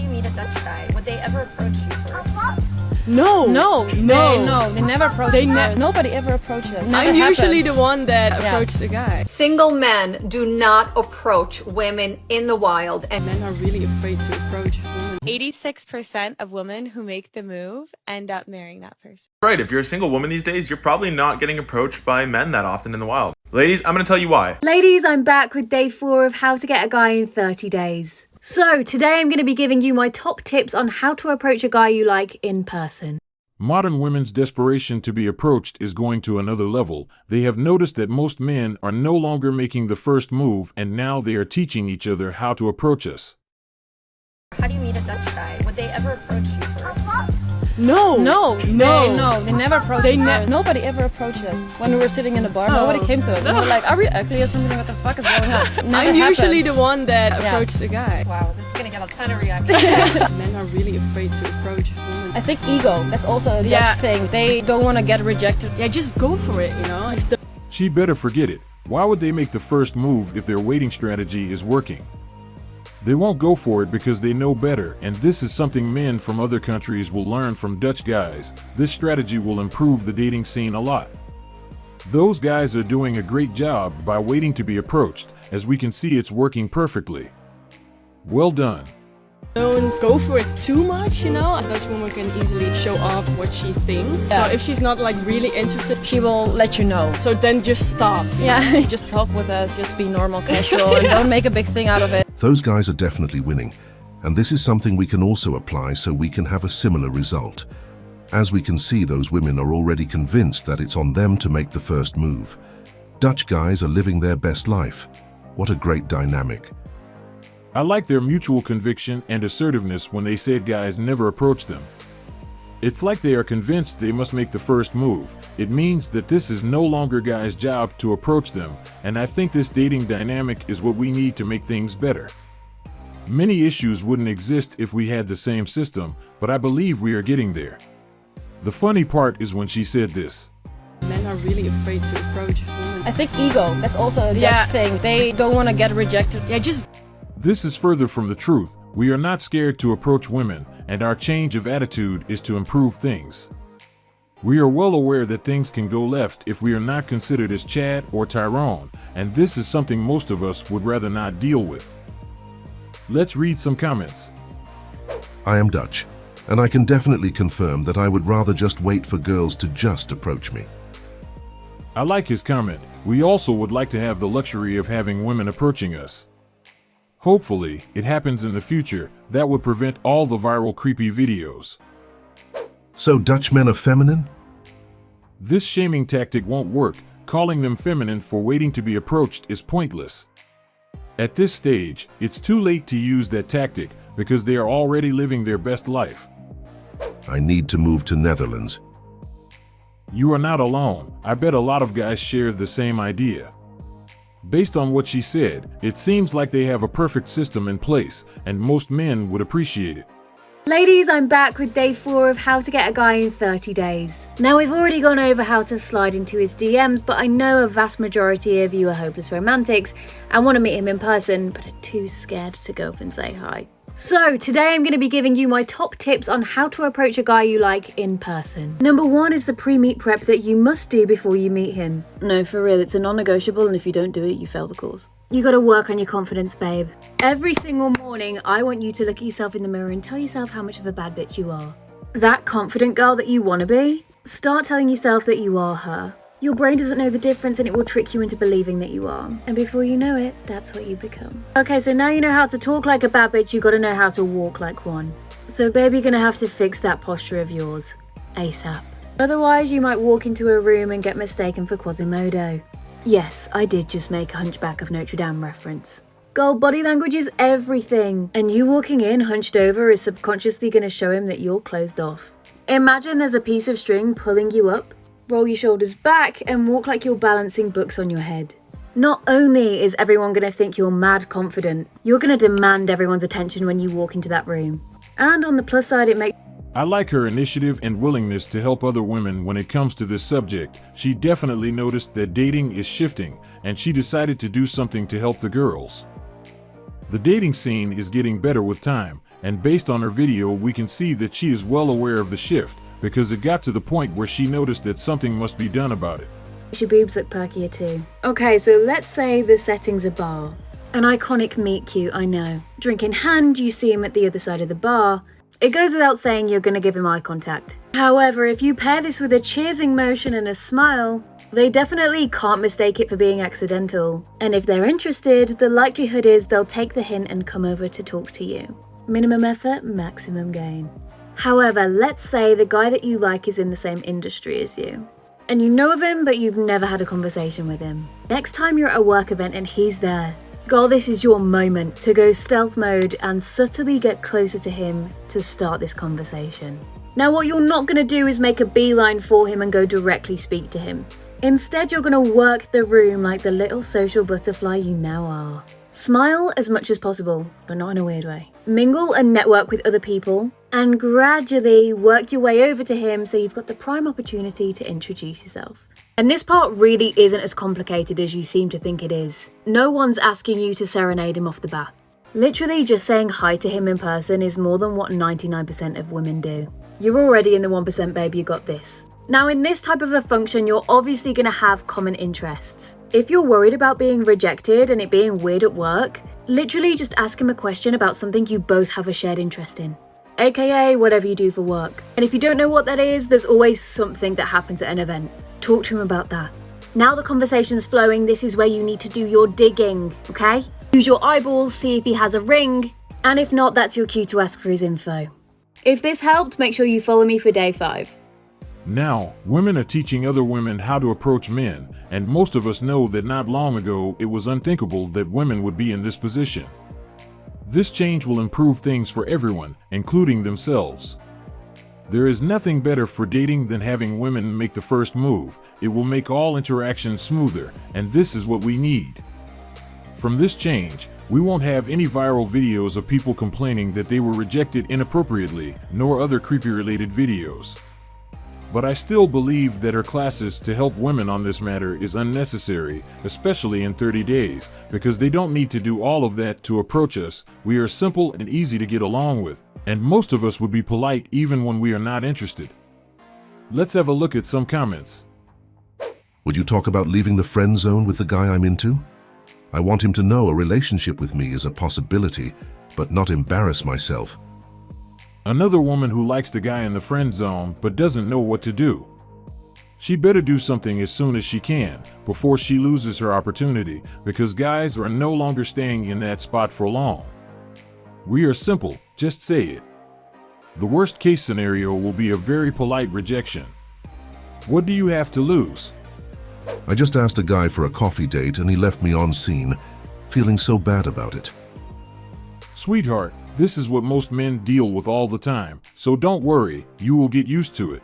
do you meet a Dutch guy? Would they ever approach you first? No, They never approach us. Nobody ever approaches us. I'm usually the one that approaches the guy. Single men do not approach women in the wild, and Men are really afraid to approach women. 86% of women who make the move end up marrying that person. Right, if you're a single woman these days, you're probably not getting approached by men that often in the wild. Ladies, I'm going to tell you why. Ladies, I'm back with day 4 of how to get a guy in 30 days. So today I'm going to be giving you my top tips on how to approach a guy you like in person. Modern women's desperation to be approached is going to another level. They have noticed that most men are no longer making the first move, and now they are teaching each other how to approach us. How do you meet a Dutch guy? Would they ever approach you first? No, They never approach us. Nobody ever approached us. When we were sitting in the bar, nobody came to us. We were like, are we ugly or something? What the fuck is going on? Never I'm usually happens. the one that approaches the guy. Wow, this is gonna get a ton of reactions. Men are really afraid to approach women. I think ego. That's also a Dutch thing. They don't want to get rejected. Yeah, just go for it, you know? She better forget it. Why would they make the first move if their waiting strategy is working? They won't go for it because they know better, and this is something men from other countries will learn from Dutch guys. This strategy will improve the dating scene a lot. Those guys are doing a great job by waiting to be approached. As we can see, it's working perfectly. Well done. Don't go for it too much, you know? A Dutch woman can easily show off what she thinks. Yeah. So if she's not like really interested, She will let you know. so then just stop. Yeah, just talk with us, just be normal, casual, and don't make a big thing out of it. Those guys are definitely winning, and this is something we can also apply so we can have a similar result. As we can see, those women are already convinced that it's on them to make the first move. Dutch guys are living their best life. What a great dynamic. I like their mutual conviction and assertiveness when they said guys never approach them. It's like they are convinced they must make the first move. It means that this is no longer guys' job to approach them, and I think this dating dynamic is what we need to make things better. Many issues wouldn't exist if we had the same system, but I believe we are getting there. The funny part is when she said this. Men are really afraid to approach women. I think ego. That's also a Dutch thing. They don't want to get rejected. Yeah, just This is further from the truth. We are not scared to approach women, and our change of attitude is to improve things. We are well aware that things can go left if we are not considered as Chad or Tyrone, and this is something most of us would rather not deal with. Let's read some comments. I am Dutch, and I can definitely confirm that I would rather just wait for girls to just approach me. I like his comment. We also would like to have the luxury of having women approaching us. Hopefully, it happens in the future. That would prevent all the viral creepy videos. So Dutch men are feminine? This shaming tactic won't work. Calling them feminine for waiting to be approached is pointless. At this stage, it's too late to use that tactic because they are already living their best life. I need to move to Netherlands. You are not alone. I bet a lot of guys share the same idea. Based on what she said, it seems like they have a perfect system in place, and most men would appreciate it. Ladies, I'm back with day 4 of how to get a guy in 30 days. Now, we've already gone over how to slide into his DMs, but I know a vast majority of you are hopeless romantics and want to meet him in person, but are too scared to go up and say hi. So today I'm going to be giving you my top tips on how to approach a guy you like in person. Number 1 is the pre-meet prep that you must do before you meet him. No, for real, it's a non-negotiable, and if you don't do it, you fail the course. You gotta work on your confidence, babe. Every single morning, I want you to look at yourself in the mirror and tell yourself how much of a bad bitch you are. That confident girl that you want to be, start telling yourself that you are her. Your brain doesn't know the difference and it will trick you into believing that you are. And before you know it, that's what you become. Okay, so now you know how to talk like a bad bitch, you gotta know how to walk like one. So babe, you're gonna have to fix that posture of yours. ASAP. Otherwise, you might walk into a room and get mistaken for Quasimodo. Yes, I did just make a Hunchback of Notre Dame reference. Girl, body language is everything. And you walking in hunched over is subconsciously gonna show him that you're closed off. Imagine there's a piece of string pulling you up. Roll your shoulders back and walk like you're balancing books on your head. Not only is everyone going to think you're mad confident, you're going to demand everyone's attention when you walk into that room. And on the plus side, it makes... I like her initiative and willingness to help other women when it comes to this subject. She definitely noticed that dating is shifting, and she decided to do something to help the girls. The dating scene is getting better with time, And based on her video, we can see that she is well aware of the shift, because it got to the point where she noticed that something must be done about it. Your boobs look perkier too. Okay, so let's say the setting's a bar. An iconic meet cute, I know. Drink in hand, you see him at the other side of the bar. It goes without saying you're gonna give him eye contact. However, if you pair this with a cheersing motion and a smile, they definitely can't mistake it for being accidental. And if they're interested, the likelihood is they'll take the hint and come over to talk to you. Minimum effort, maximum gain. However, let's say the guy that you like is in the same industry as you. And you know of him, but you've never had a conversation with him. Next time you're at a work event and he's there, girl, this is your moment to go stealth mode and subtly get closer to him to start this conversation. Now, what you're not going to do is make a beeline for him and go directly speak to him. Instead, you're going to work the room like the little social butterfly you now are. Smile as much as possible, but not in a weird way. Mingle and network with other people, and gradually work your way over to him so you've got the prime opportunity to introduce yourself. And this part really isn't as complicated as you seem to think it is. No one's asking you to serenade him off the bat. Literally just saying hi to him in person is more than what 99% of women do. You're already in the 1%, babe, you got this. Now, in this type of a function, you're obviously going to have common interests. If you're worried about being rejected and it being weird at work, literally just ask him a question about something you both have a shared interest in. AKA whatever you do for work. And if you don't know what that is, there's always something that happens at an event. Talk to him about that. Now the conversation's flowing, this is where you need to do your digging, okay? Use your eyeballs, see if he has a ring, and if not, that's your cue to ask for his info. If this helped, make sure you follow me for day 5. Now, women are teaching other women how to approach men, and most of us know that not long ago it was unthinkable that women would be in this position. This change will improve things for everyone, including themselves. There is nothing better for dating than having women make the first move. It will make all interactions smoother, and this is what we need. From this change, we won't have any viral videos of people complaining that they were rejected inappropriately, nor other creepy-related videos. But I still believe that her classes to help women on this matter is unnecessary, especially in 30 days, because they don't need to do all of that to approach us. We are simple and easy to get along with, and most of us would be polite even when we are not interested. Let's have a look at some comments. Would you talk about leaving the friend zone with the guy I'm into? I want him to know a relationship with me is a possibility, but not embarrass myself. Another woman who likes the guy in the friend zone but doesn't know what to do. She better do something as soon as she can, before she loses her opportunity, because guys are no longer staying in that spot for long. We are simple, just say it. The worst case scenario will be a very polite rejection. What do you have to lose? I just asked a guy for a coffee date and he left me on scene, feeling so bad about it. Sweetheart, this is what most men deal with all the time, so don't worry, you will get used to it.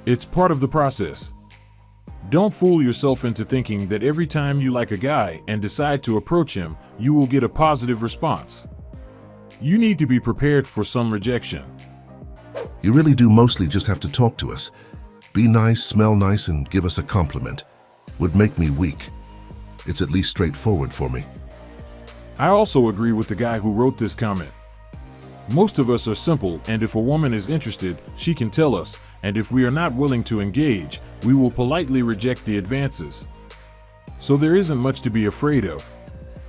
It's part of the process. Don't fool yourself into thinking that every time you like a guy and decide to approach him, you will get a positive response. You need to be prepared for some rejection. You really do mostly just have to talk to us. Be nice, smell nice, and give us a compliment. Would make me weak. It's at least straightforward for me. I also agree with the guy who wrote this comment. Most of us are simple, and if a woman is interested, she can tell us, and if we are not willing to engage, we will politely reject the advances. So there isn't much to be afraid of.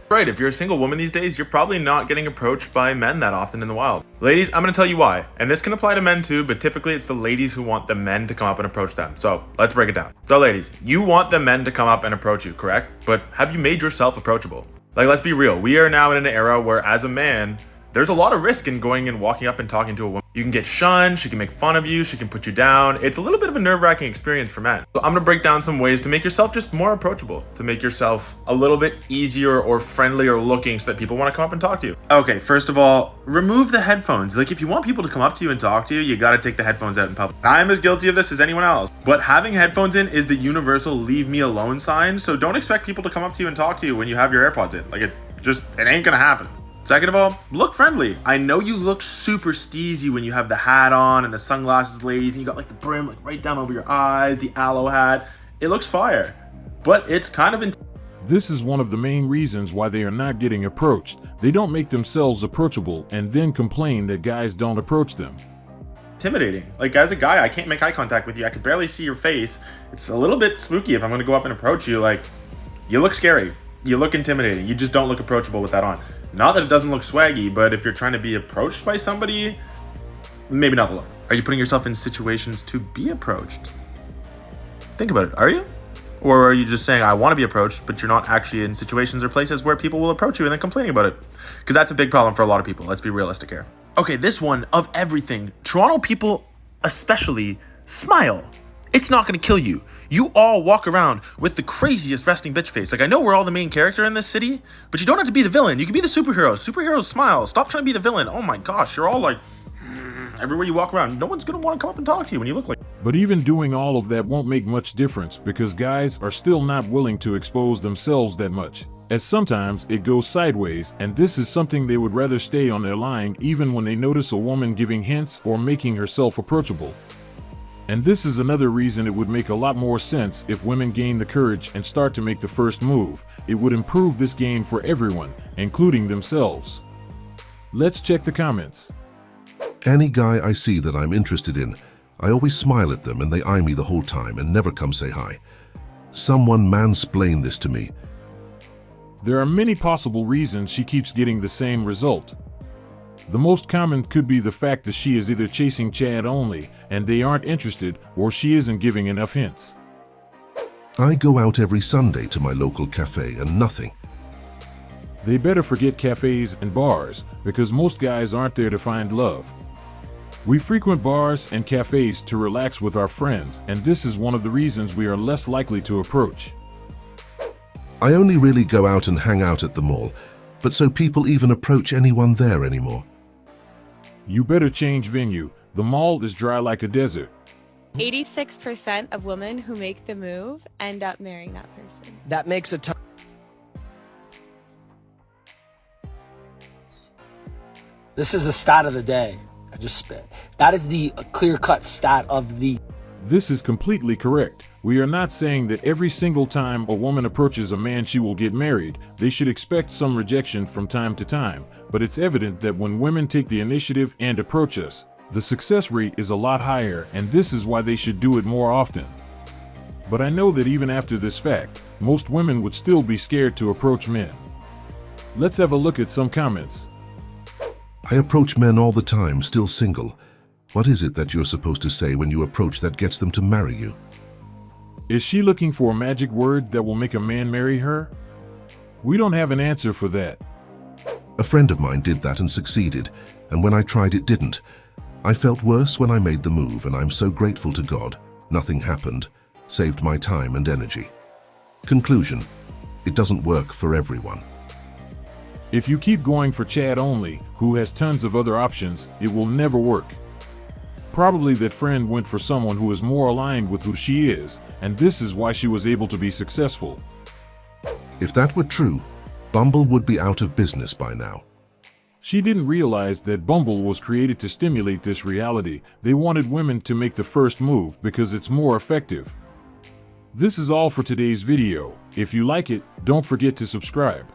Right, if you're a single woman these days, you're probably not getting approached by men that often in the wild. Ladies, I'm gonna tell you why. And this can apply to men too, but typically it's the ladies who want the men to come up and approach them. So let's break it down. So ladies, you want the men to come up and approach you, correct? But have you made yourself approachable? Like, let's be real. We are now in an era where as a man, there's a lot of risk in going and walking up and talking to a woman. You can get shunned, she can make fun of you, she can put you down. It's a little bit of a nerve-wracking experience for men. So I'm gonna break down some ways to make yourself just more approachable, to make yourself a little bit easier or friendlier looking so that people wanna come up and talk to you. Okay, first of all, remove the headphones. Like, if you want people to come up to you and talk to you, you gotta take the headphones out in public. I'm as guilty of this as anyone else, but having headphones in is the universal leave me alone sign, so don't expect people to come up to you and talk to you when you have your AirPods in. Like, it ain't gonna happen. Second of all, look friendly. I know you look super steezy when you have the hat on and the sunglasses, ladies, and you got like the brim like right down over your eyes, the aloe hat. It looks fire, but it's kind of This is one of the main reasons why they are not getting approached. They don't make themselves approachable and then complain that guys don't approach them. Intimidating. Like, as a guy, I can't make eye contact with you. I can barely see your face. It's a little bit spooky if I'm going to go up and approach you. Like, you look scary. You look intimidating. You just don't look approachable with that on. Not that it doesn't look swaggy, but if you're trying to be approached by somebody, maybe not the look. Are you putting yourself in situations to be approached? Think about it. Are you? Or are you just saying, I want to be approached, but you're not actually in situations or places where people will approach you and then complaining about it? Because that's a big problem for a lot of people. Let's be realistic here. Okay, this one, of everything, Toronto people especially smile. It's not going to kill you. You all walk around with the craziest resting bitch face. Like, I know we're all the main character in this city, but you don't have to be the villain. You can be the superhero. Superheroes smile. Stop trying to be the villain. Oh my gosh, you're all like, everywhere you walk around, no one's going to want to come up and talk to you when you look like. But even doing all of that won't make much difference because guys are still not willing to expose themselves that much, as sometimes it goes sideways, and this is something they would rather stay on their line even when they notice a woman giving hints or making herself approachable. And this is another reason it would make a lot more sense if women gain the courage and start to make the first move. It would improve this game for everyone, including themselves. Let's check the comments. Any guy I see that I'm interested in, I always smile at them and they eye me the whole time and never come say hi. Someone mansplain this to me. There are many possible reasons she keeps getting the same result. The most common could be the fact that she is either chasing Chad only and they aren't interested, or she isn't giving enough hints. I go out every Sunday to my local cafe and nothing. They better forget cafes and bars because most guys aren't there to find love. We frequent bars and cafes to relax with our friends, and this is one of the reasons we are less likely to approach. I only really go out and hang out at the mall, but so people even approach anyone there anymore. You better change venue. The mall is dry like a desert. 86% of women who make the move end up marrying that person. That makes a ton. This is the stat of the day. I just spit. That is the clear-cut stat of the... This is completely correct. We are not saying that every single time a woman approaches a man she will get married. They should expect some rejection from time to time, but it's evident that when women take the initiative and approach us, the success rate is a lot higher, and this is why they should do it more often. But I know that even after this fact, most women would still be scared to approach men. Let's have a look at some comments. I approach men all the time, still single. What is it that you're supposed to say when you approach that gets them to marry you? Is she looking for a magic word that will make a man marry her? We don't have an answer for that. A friend of mine did that and succeeded, and when I tried it didn't. I felt worse when I made the move, and I'm so grateful to God. Nothing happened. Saved my time and energy. Conclusion: it doesn't work for everyone. If you keep going for Chad only, who has tons of other options, it will never work. Probably that friend went for someone who is more aligned with who she is, and this is why she was able to be successful. If that were true, Bumble would be out of business by now. She didn't realize that Bumble was created to stimulate this reality. They wanted women to make the first move because it's more effective. This is all for today's video. If you like it, don't forget to subscribe.